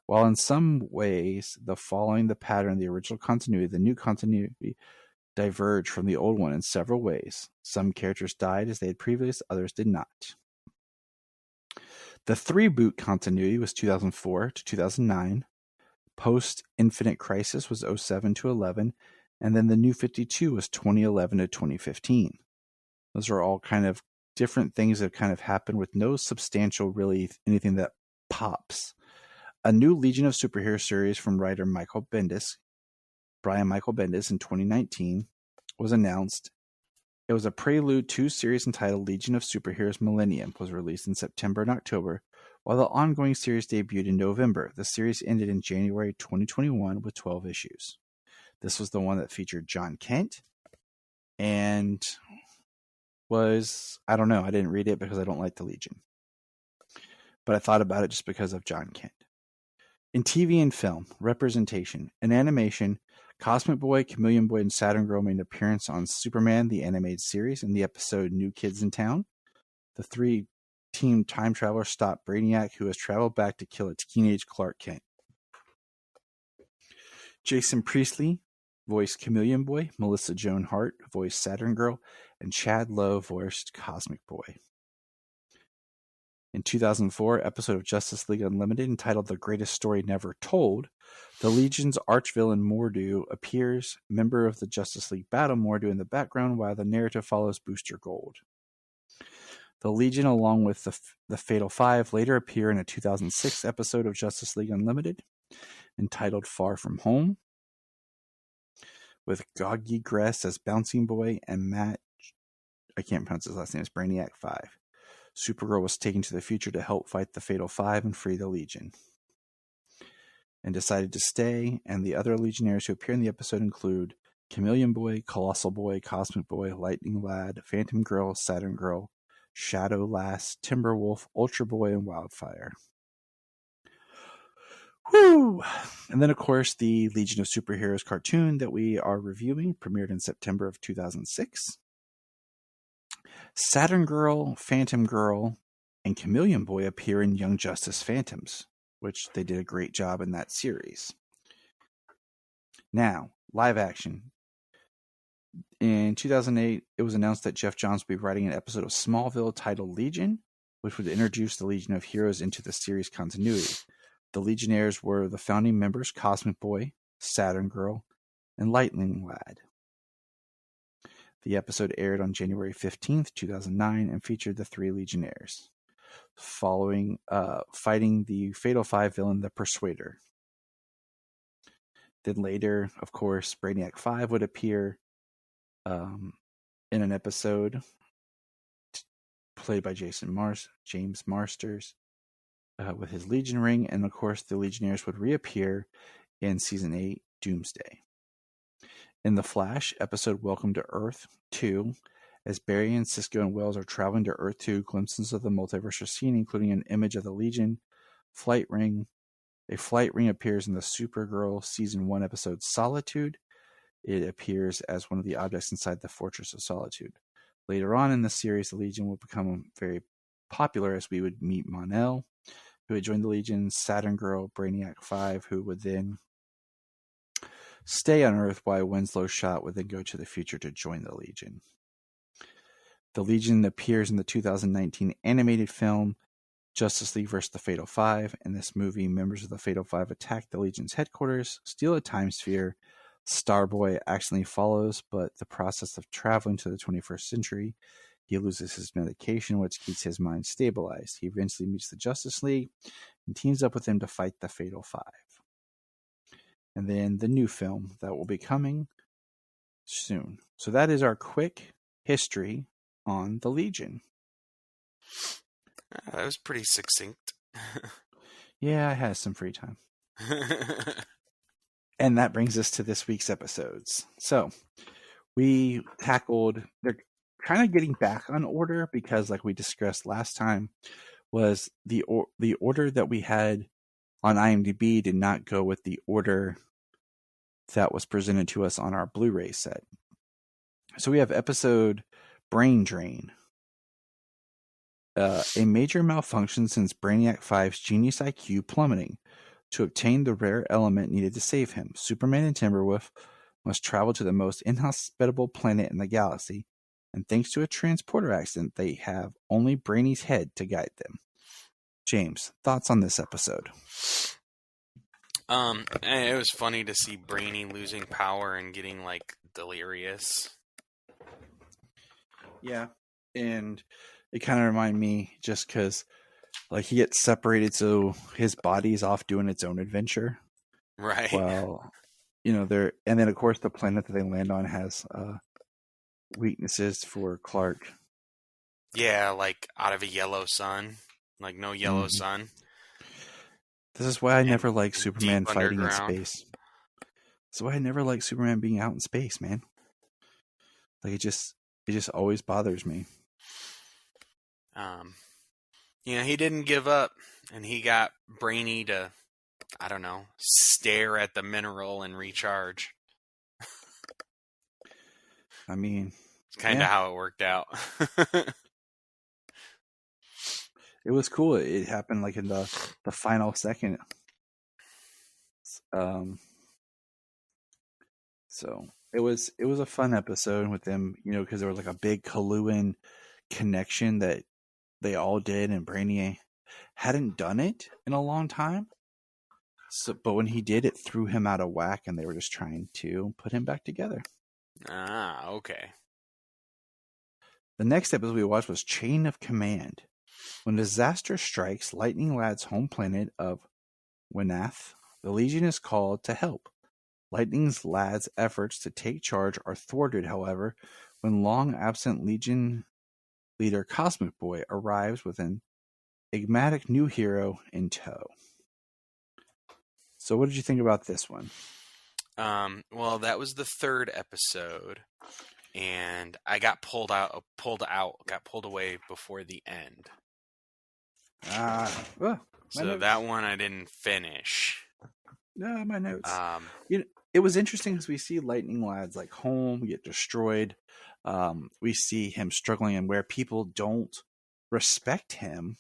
D: While in some ways following the pattern of the original continuity, the new continuity diverged from the old one in several ways. Some characters died as they had previously, others did not. The 3-boot continuity was 2004 to 2009. Post Infinite Crisis was 07 to 11, and then the New 52 was 2011 to 2015. Those are all kind of different things that kind of happened with no substantial, really, anything that pops. A new Legion of Superheroes series from writer Brian Michael Bendis in 2019 was announced. It was a prelude to a series entitled Legion of Superheroes Millennium, was released in September and October, while the ongoing series debuted in November. The series ended in January 2021 with 12 issues. This was the one that featured John Kent and was, I don't know, I didn't read it because I don't like the Legion. But I thought about it just because of John Kent. In TV and film, representation, and animation, Cosmic Boy, Chameleon Boy, and Saturn Girl made an appearance on Superman, the animated series, in the episode New Kids in Town. The 3-team time travelers stop Brainiac, who has traveled back to kill a teenage Clark Kent. Jason Priestley voiced Chameleon Boy, Melissa Joan Hart voiced Saturn Girl, and Chad Lowe voiced Cosmic Boy. In 2004, episode of Justice League Unlimited entitled The Greatest Story Never Told, the Legion's archvillain Mordo appears, member of the Justice League battle Mordo in the background while the narrative follows Booster Gold. The Legion, along with the Fatal Five, later appear in a 2006 episode of Justice League Unlimited entitled Far From Home, with Goggy Gress as Bouncing Boy and Matt, I can't pronounce his last name, is Brainiac 5. Supergirl was taken to the future to help fight the Fatal Five and free the Legion, and decided to stay, and the other Legionnaires who appear in the episode include Chameleon Boy, Colossal Boy, Cosmic Boy, Lightning Lad, Phantom Girl, Saturn Girl, Shadow Lass, Timberwolf, Ultra Boy, and Wildfire. Woo! And then, of course, the Legion of Superheroes cartoon that we are reviewing premiered in September of 2006. Saturn Girl, Phantom Girl, and Chameleon Boy appear in Young Justice Phantoms, which they did a great job in that series. Now, live action. In 2008, it was announced that Jeff Johns would be writing an episode of Smallville titled Legion, which would introduce the Legion of Heroes into the series continuity. The Legionnaires were the founding members Cosmic Boy, Saturn Girl, and Lightning Lad. The episode aired on January 15th, 2009, and featured the 3 Legionnaires fighting the Fatal 5 villain, the Persuader. Then later, of course, Brainiac 5 would appear in an episode played by James Marsters with his Legion ring, and of course the Legionnaires would reappear in Season 8, Doomsday. In The Flash, episode Welcome to Earth 2, as Barry and Cisco and Wells are traveling to Earth 2, glimpses of the multiverse are seen, including an image of the Legion flight ring. A flight ring appears in the Supergirl Season 1 episode Solitude. It appears as one of the objects inside the Fortress of Solitude. Later on in the series, the Legion will become very popular as we would meet Mon-El, who would join the Legion, Saturn Girl, Brainiac 5, who would then stay on Earth while Winslow Shot would then go to the future to join the Legion. The Legion appears in the 2019 animated film Justice League vs. the Fatal 5. In this movie, members of the Fatal 5 attack the Legion's headquarters, steal a time sphere. Starboy accidentally follows, but the process of traveling to the 21st century, he loses his medication, which keeps his mind stabilized. He eventually meets the Justice League and teams up with them to fight the Fatal 5. And then the new film that will be coming soon. So that is our quick history on the Legion.
E: That was pretty succinct.
D: Yeah, I had some free time. And that brings us to this week's episodes. So we tackled, they're kind of getting back on order because like we discussed last time, was the order that we had on IMDb did not go with the order that was presented to us on our Blu-ray set. So we have episode Brain Drain. A major malfunction sends Brainiac 5's genius IQ plummeting. To obtain the rare element needed to save him, Superman and Timberwolf must travel to the most inhospitable planet in the galaxy, and thanks to a transporter accident, they have only Brainy's head to guide them. James, thoughts on this episode?
E: It was funny to see Brainy losing power and getting like delirious.
D: Yeah, and it kind of reminded me just because like he gets separated, so his body's off doing its own adventure.
E: Right.
D: Well, they're, and then of course the planet that they land on has weaknesses for Clark.
E: Yeah, like out of a yellow sun, like no yellow sun.
D: This is why I never liked Superman fighting
E: underground.
D: in space. That's why I never liked Superman being out in space, man. Like it just always bothers me.
E: He didn't give up, and he got Brainy to, I don't know, stare at the mineral and recharge.
D: I mean,
E: it's kind of how it worked out.
D: It was cool. It happened like in the final second. So it was a fun episode with them, because there was like a big Kaluan connection that they all did, and Brainy hadn't done it in a long time. So, but when he did, it threw him out of whack, and they were just trying to put him back together.
E: Ah, okay.
D: The next episode we watched was Chain of Command. When disaster strikes Lightning Lad's home planet of Wenath, the Legion is called to help. Lightning Lad's efforts to take charge are thwarted, however, when long-absent Legion leader Cosmic Boy arrives with an enigmatic new hero in tow. So what did you think about this one?
E: Well, that was the third episode, and I got pulled away before the end. So that one I didn't finish.
D: No, my notes. It was interesting because we see Lightning Lad's like home get destroyed. We see him struggling and where people don't respect him,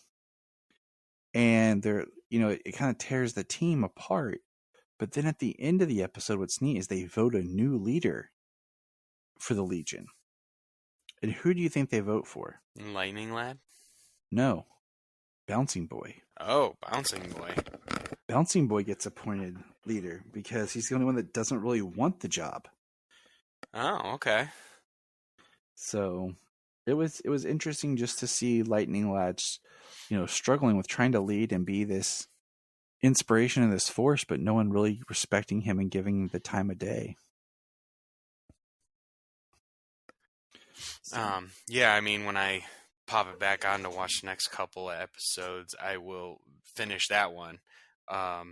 D: and they're it kind of tears the team apart. But then at the end of the episode, what's neat is they vote a new leader for the Legion. And who do you think they vote for?
E: Lightning Lad?
D: No. Bouncing Boy.
E: Oh, Bouncing Boy.
D: Bouncing Boy gets appointed leader because he's the only one that doesn't really want the job.
E: Oh, okay.
D: So it was interesting just to see Lightning Lads, struggling with trying to lead and be this inspiration and this force, but no one really respecting him and giving him the time of day.
E: Yeah, I mean, when I pop it back on to watch the next couple of episodes, I will finish that one. But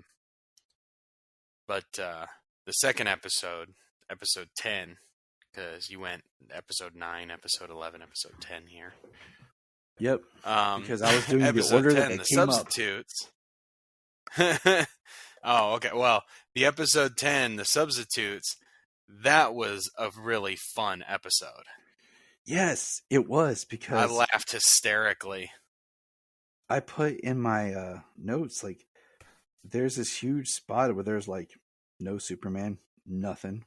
E: the second episode 10, because you went episode 9, episode 11, episode 10 here.
D: Yep. Because I was doing the order 10, that they
E: the
D: came
E: substitutes. Oh, okay. Well, the episode 10, the substitutes, that was a really fun episode.
D: Yes, it was, because
E: I laughed hysterically.
D: I put in my notes, like, there's this huge spot where there's like no Superman, nothing.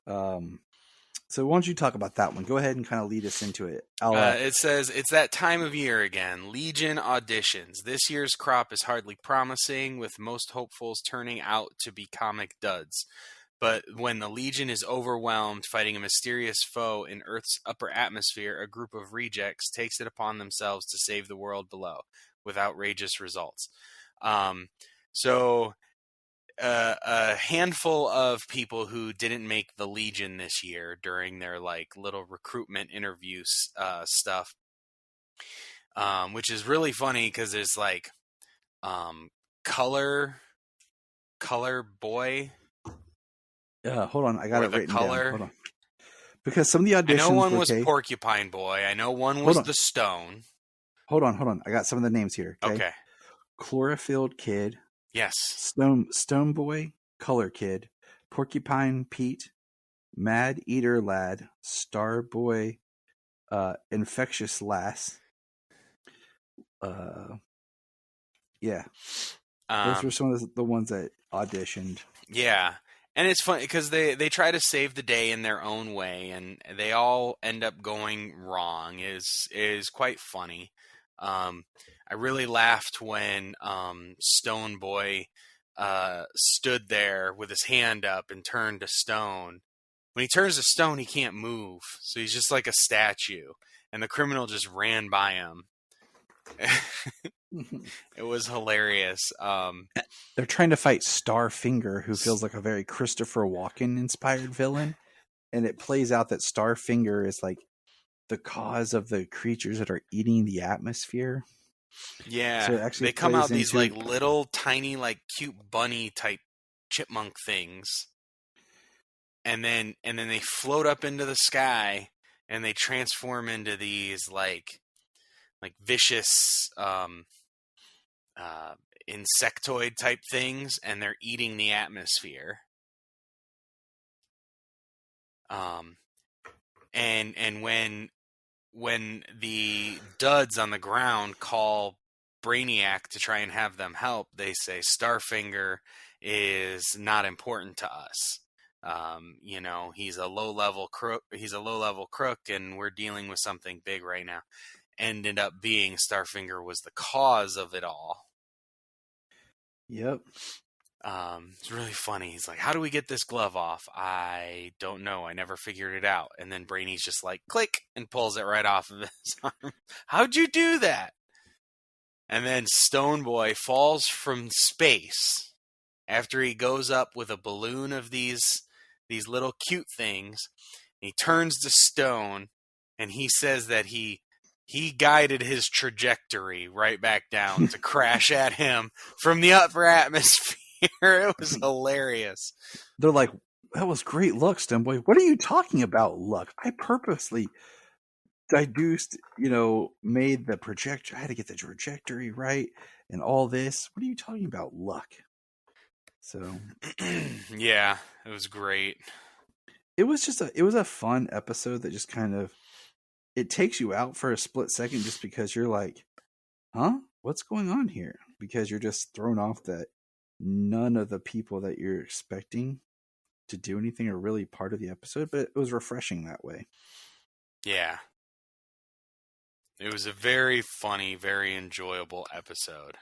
D: So why don't you talk about that one? Go ahead and kind of lead us into it.
E: It says, it's that time of year again. Legion auditions. This year's crop is hardly promising, with most hopefuls turning out to be comic duds. But when the Legion is overwhelmed, fighting a mysterious foe in Earth's upper atmosphere, a group of rejects takes it upon themselves to save the world below, with outrageous results. So a handful of people who didn't make the Legion this year during their like little recruitment interview stuff, which is really funny because there's like color boy.
D: Hold on, I got it
E: the
D: written
E: color.
D: down. Hold on, because some of the auditions.
E: I know one was Porcupine Boy. I know one was the Stone.
D: Hold on. I got some of the names here.
E: Okay.
D: Chlorophyll Kid.
E: Yes.
D: Stone Boy, Color Kid, Porcupine Pete, Mad Eater Lad, Star Boy, Infectious Lass. Yeah. Those were some of the ones that auditioned.
E: Yeah. And it's funny because they try to save the day in their own way, and they all end up going wrong. Is quite funny. I really laughed when Stone Boy stood there with his hand up and turned to stone. When he turns to stone, he can't move, so he's just like a statue. And the criminal just ran by him. It was hilarious.
D: They're trying to fight Starfinger, who feels like a very Christopher Walken inspired villain, and it plays out that Starfinger is like the cause of the creatures that are eating the atmosphere.
E: Yeah,
D: so
E: they come out these like little tiny, like cute bunny type chipmunk things, and then they float up into the sky, and they transform into these like vicious insectoid type things, and they're eating the atmosphere. And when the duds on the ground call Brainiac to try and have them help, they say Starfinger is not important to us. He's a low level crook, and we're dealing with something big right now. Ended up being Starfinger was the cause of it all.
D: Yep.
E: It's really funny. He's like, how do we get this glove off? I don't know. I never figured it out. And then Brainy's just like, click, and pulls it right off of his arm. How'd you do that? And then Stone Boy falls from space after he goes up with a balloon of these little cute things. He turns to stone, and he says that he guided his trajectory right back down to crash at him from the upper atmosphere. It was hilarious.
D: They're like, that was great luck, Stone Boy. What are you talking about, luck? I purposely deduced, made the trajectory. I had to get the trajectory right and all this. What are you talking about, luck? So,
E: yeah, it was great.
D: It was a fun episode that just kind of, it takes you out for a split second just because you're like, huh? What's going on here? Because you're just thrown off that none of the people that you're expecting to do anything are really part of the episode, but it was refreshing that way.
E: Yeah. It was a very funny, very enjoyable episode.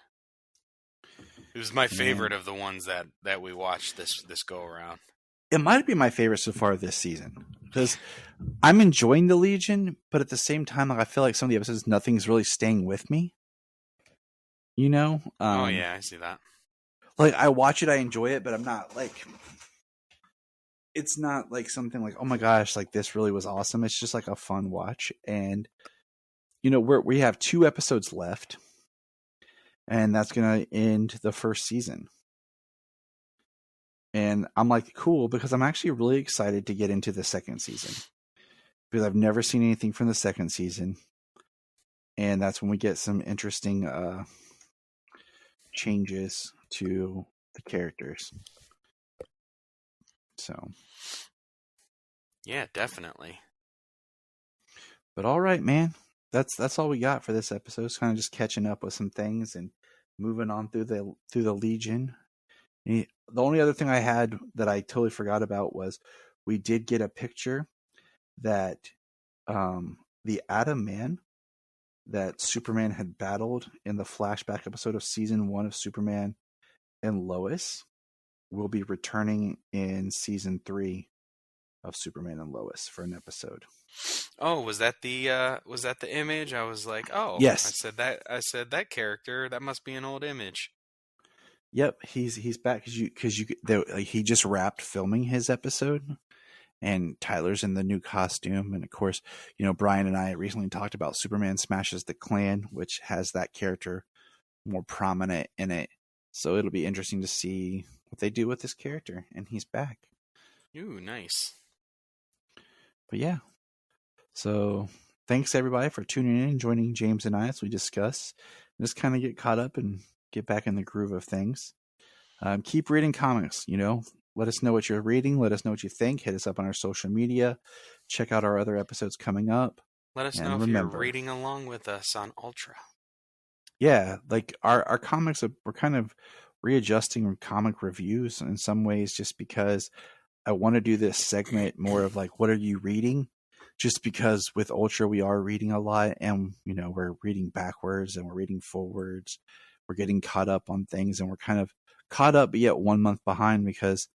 E: It was my favorite of the ones that we watched this go around.
D: it might be my favorite so far this season because I'm enjoying the Legion, but at the same time, like I feel like some of the episodes, nothing's really staying with me. You know?
E: Oh yeah, I see that.
D: Like I watch it, I enjoy it, but I'm not like. It's not like something like, oh my gosh, like this really was awesome. It's just like a fun watch, and you know we have 2 episodes left, and that's gonna end the first season. And I'm like, cool, because I'm actually really excited to get into the second season because I've never seen anything from the second season. And that's when we get some interesting changes to the characters. So.
E: Yeah, definitely.
D: But all right, man. That's all we got for this episode. It's kind of just catching up with some things and moving on through the Legion. The only other thing I had that I totally forgot about was we did get a picture that the Atom Man that Superman had battled in the flashback episode of season 1 of Superman and Lois will be returning in season 3 of Superman and Lois for an episode.
E: Oh, was that the image? I was like, oh,
D: yes.
E: I said that character. That must be an old image.
D: Yep, he's back because he just wrapped filming his episode, and Tyler's in the new costume, and of course, you know, Brian and I recently talked about Superman Smashes the Klan, which has that character more prominent in it. So it'll be interesting to see what they do with this character, and he's back.
E: Ooh, nice.
D: But yeah, so thanks everybody for tuning in and joining James and I as we discuss, just kind of get caught up and get back in the groove of things. Keep reading comics, you know, let us know what you're reading. Let us know what you think. Hit us up on our social media. Check out our other episodes coming up.
E: Let us know if you're reading along with us on Ultra.
D: Yeah, like our comics, we're kind of readjusting comic reviews in some ways just because I want to do this segment more of like, what are you reading? Just because with Ultra, we are reading a lot and, you know, we're reading backwards and we're reading forwards. We're getting caught up on things and we're kind of caught up, but yet 1 month behind because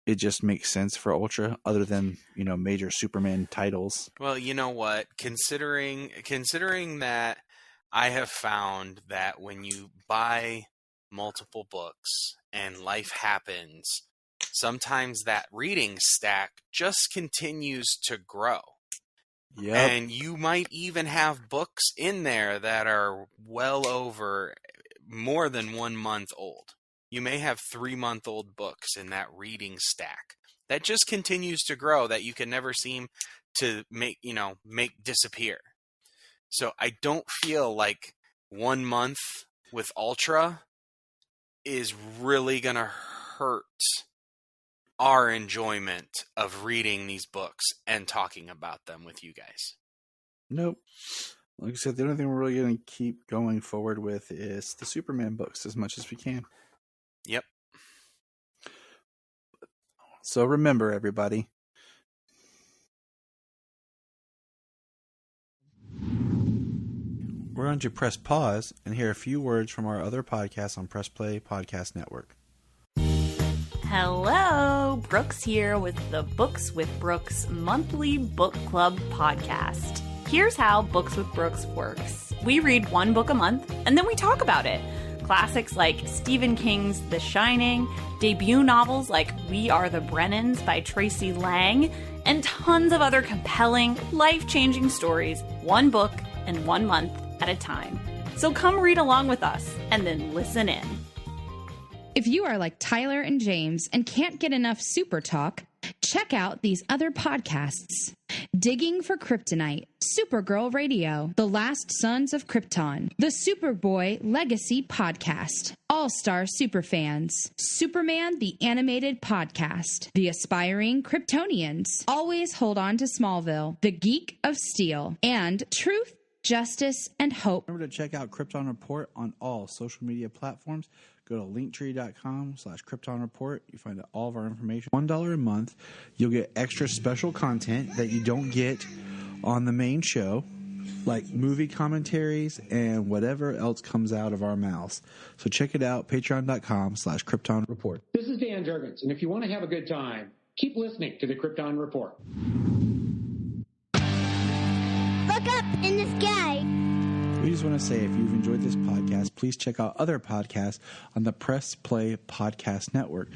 D: it just makes sense for Ultra other than, you know, major Superman titles.
E: Well, you know what? Considering that I have found that when you buy multiple books and life happens, sometimes that reading stack just continues to grow.
D: Yep.
E: And you might even have books in there that are well over more than 1 month old. You may have 3-month-old books in that reading stack that just continues to grow that you can never seem to make disappear. So I don't feel like 1 month with Ultra is really going to hurt our enjoyment of reading these books and talking about them with you guys.
D: Nope. Like I said, the only thing we're really going to keep going forward with is the Superman books as much as we can.
E: Yep.
D: So remember, everybody. We're going to press pause and hear a few words from our other podcasts on Press Play Podcast Network.
F: Hello, Brooks here with the Books with Brooks monthly book club podcast. Here's how Books with Brooks works. We read 1 book a month, and then we talk about it. Classics like Stephen King's The Shining, debut novels like We Are the Brennans by Tracy Lang, and tons of other compelling, life-changing stories, 1 book and 1 month at a time. So come read along with us, and then listen in.
G: If you are like Tyler and James and can't get enough Super Talk, check out these other podcasts. Digging for Kryptonite, Supergirl Radio, The Last Sons of Krypton, The Superboy Legacy Podcast, All-Star Superfans, Superman the Animated Podcast, The Aspiring Kryptonians, Always Hold On to Smallville, The Geek of Steel, and Truth, Justice, and Hope.
D: Remember to check out Krypton Report on all social media platforms. Go to linktree.com/Krypton Report. You find all of our information. $1 a month. You'll get extra special content that you don't get on the main show, like movie commentaries and whatever else comes out of our mouths. So check it out, patreon.com/Krypton Report.
H: This is Dan Jurgens, and if you want to have a good time, Keep listening to the Krypton Report.
B: Look up in the sky.
I: We just want to say, if you've enjoyed this podcast, please check out other podcasts on the Press Play Podcast Network.